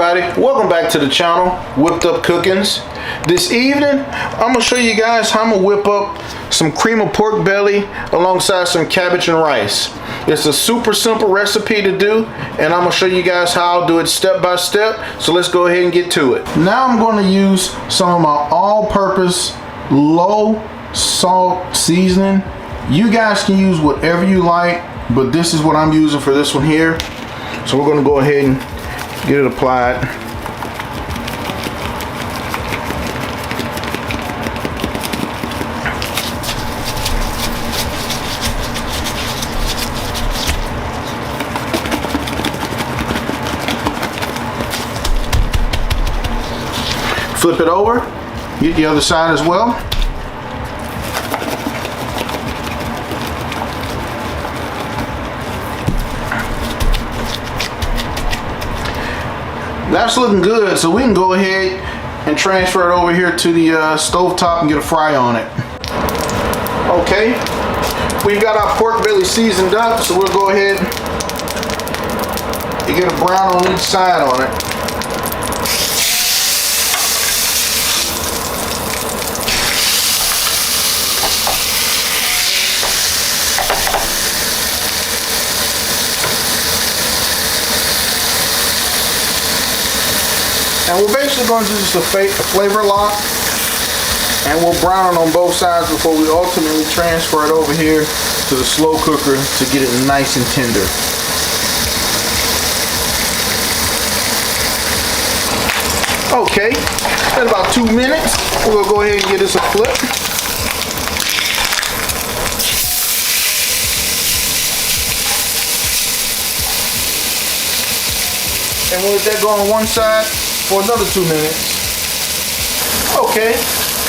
everybody, welcome back to the channel, Whipped Up Cookings. This evening, I'm gonna show you guys how I'm gonna whip up some cream of pork belly alongside some cabbage and rice. It's a super simple recipe to do, and I'm gonna show you guys how I'll do it step by step. So let's go ahead and get to it. Now I'm gonna use some of my all-purpose low salt seasoning. You guys can use whatever you like, but this is what I'm using for this one here. So we're gonna go ahead and get it applied. Flip it over, get the other side as well. That's looking good, so we can go ahead and transfer it over here to the stove top and get a fry on it. Okay, we've got our pork belly seasoned up, so we'll go ahead and get a brown on each side on it. And we're basically going to do just a flavor lock, and we'll brown it on both sides before we ultimately transfer it over here to the slow cooker to get it nice and tender. Okay, in about 2 minutes, we'll go ahead and give this a flip. And we'll let that go on one side for another 2 minutes. Okay,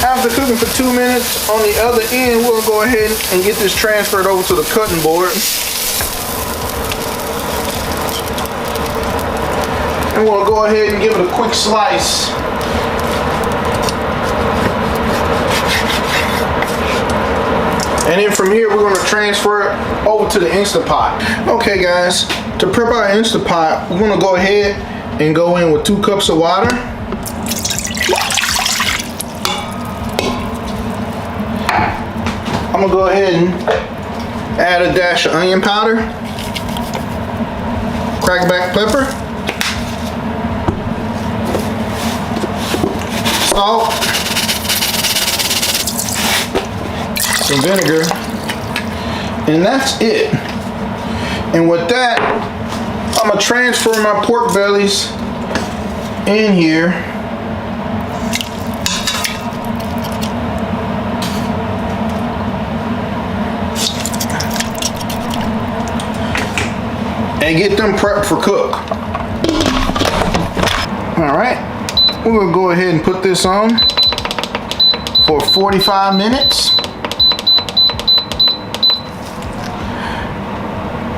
after cooking for 2 minutes, on the other end, we'll go ahead and get this transferred over to the cutting board. And we'll go ahead and give it a quick slice. And then from here, we're going to transfer it over to the Instant Pot. Okay guys, to prep our Instant Pot, we're going to go ahead and go in with 2 cups of water. I'm going to go ahead and add a dash of onion powder, cracked black pepper, salt, some vinegar, and that's it. And with that, I'm gonna transfer my pork bellies in here. And get them prepped for cook. All right, we're gonna go ahead and put this on for 45 minutes.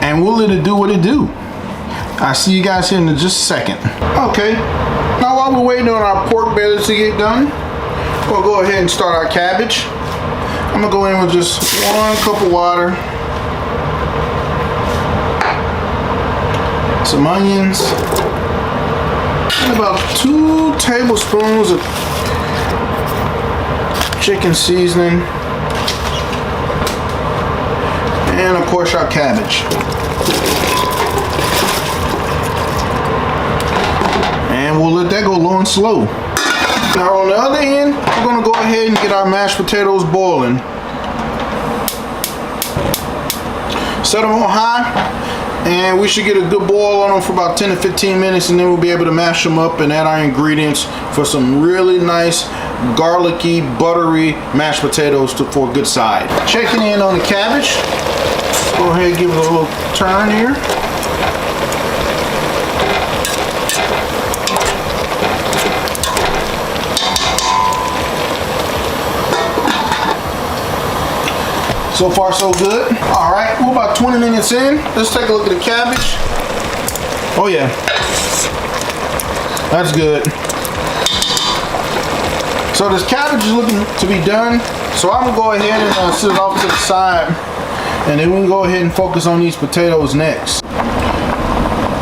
And we'll let it do what it do. I'll see you guys here in just a second. Okay, now while we're waiting on our pork bellies to get done, we'll go ahead and start our cabbage. I'm gonna go in with just 1 cup of water, some onions, and about 2 tablespoons of chicken seasoning, and of course our cabbage. And we'll let that go low and slow. Now on the other end, we're gonna go ahead and get our mashed potatoes boiling. Set them on high, and we should get a good boil on them for about 10 to 15 minutes, and then we'll be able to mash them up and add our ingredients for some really nice, garlicky, buttery mashed potatoes for a good side. Checking in on the cabbage. Go ahead and give it a little turn here. So far so good. All right, we're about 20 minutes in. Let's take a look at the cabbage. Oh yeah, that's good. So this cabbage is looking to be done. So I'm gonna go ahead and sit it off to the side, and then we can go ahead and focus on these potatoes next.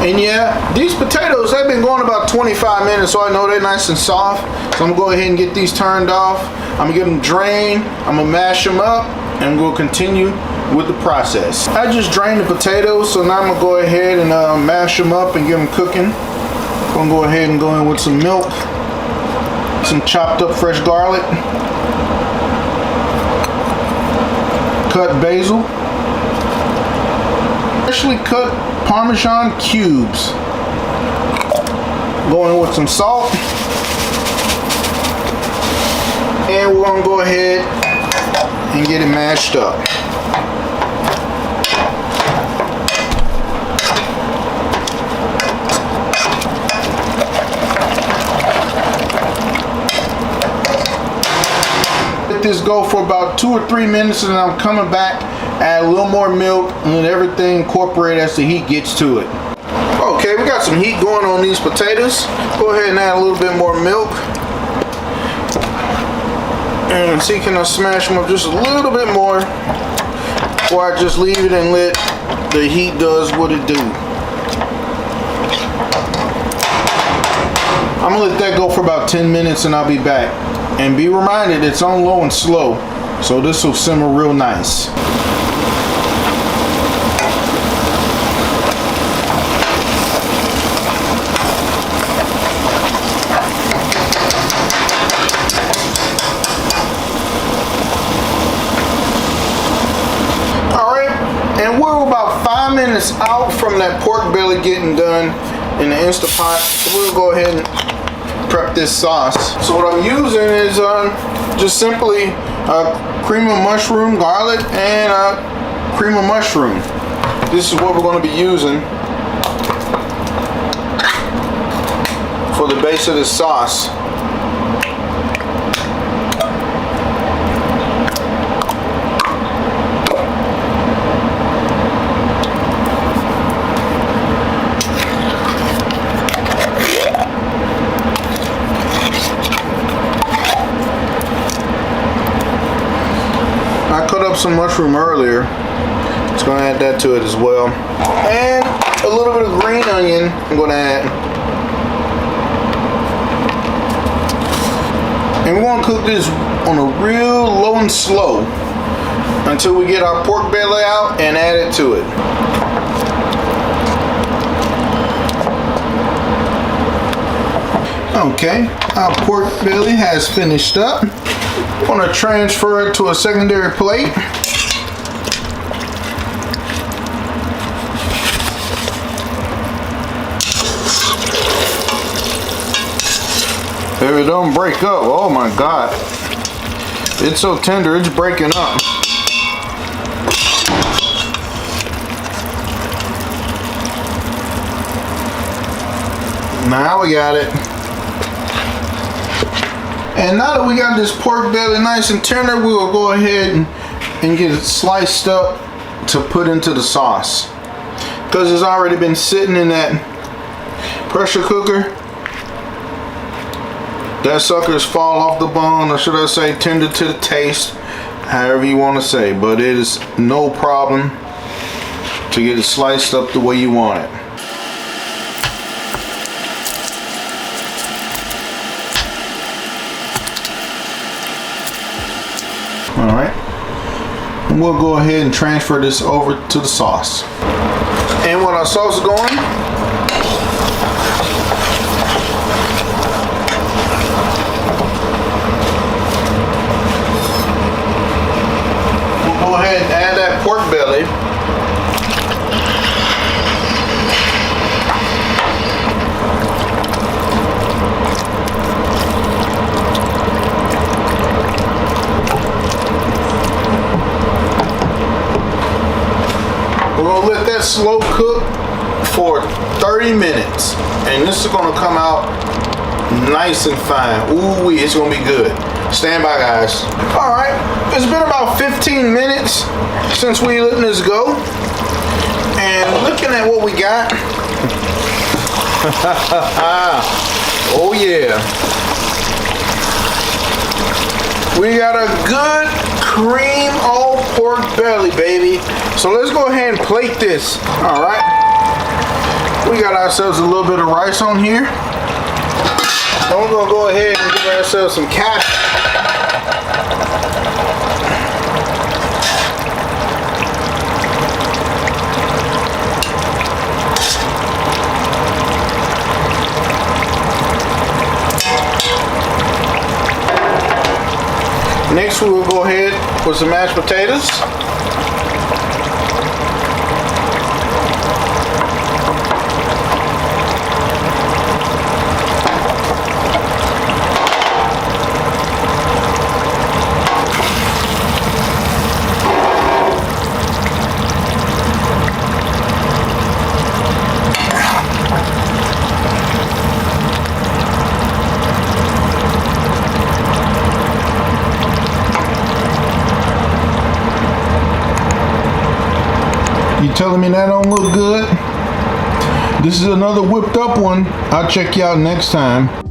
And yeah, these potatoes, they've been going about 25 minutes, so I know they're nice and soft. So I'm gonna go ahead and get these turned off. I'm gonna get them drained. I'm gonna mash them up, and we'll continue with the process. I just drained the potatoes, so now I'm gonna go ahead and mash them up and get them cooking. I'm gonna go ahead and go in with some milk, some chopped up fresh garlic, cut basil, freshly cut Parmesan cubes. Going with some salt, and we're gonna go ahead and get it mashed up. Let this go for about 2 or 3 minutes, and I'm coming back, add a little more milk, and let everything incorporate as the heat gets to it. Okay, we got some heat going on these potatoes. Go ahead and add a little bit more milk. And see, can I smash them up just a little bit more, or I just leave it and let the heat does what it do. I'm gonna let that go for about 10 minutes and I'll be back. And be reminded, it's on low and slow, so this will simmer real nice. And we're about 5 minutes out from that pork belly getting done in the Instapot. So we'll go ahead and prep this sauce. So what I'm using is just simply cream of mushroom, garlic, and cream of mushroom. This is what we're going to be using for the base of this sauce. I cut up some mushroom earlier. Just gonna add that to it as well. And a little bit of green onion I'm gonna add. And we're gonna cook this on a real low and slow until we get our pork belly out and add it to it. Okay, our pork belly has finished up. I'm going to transfer it to a secondary plate. If it don't break up, oh my God. It's so tender, it's breaking up. Now we got it. And now that we got this pork belly nice and tender, we will go ahead and get it sliced up to put into the sauce. Because it's already been sitting in that pressure cooker. That suckers fall off the bone, or should I say tender to the taste, however you want to say. But it is no problem to get it sliced up the way you want it. Alright, and we'll go ahead and transfer this over to the sauce. And when our sauce is going, we'll go ahead and add that pork belly. We're gonna let that slow cook for 30 minutes, and this is gonna come out nice and fine. Ooh, it's gonna be good. Stand by, guys. All right, it's been about 15 minutes since we let this go, and looking at what we got. Oh yeah, we got a good cream old pork belly, baby. So let's go ahead and plate this. All right, we got ourselves a little bit of rice on here. Now we're gonna go ahead and give ourselves some cabbage. Next we will go ahead with some mashed potatoes. You telling me that don't look good? This is another whipped up one. I'll check you out next time.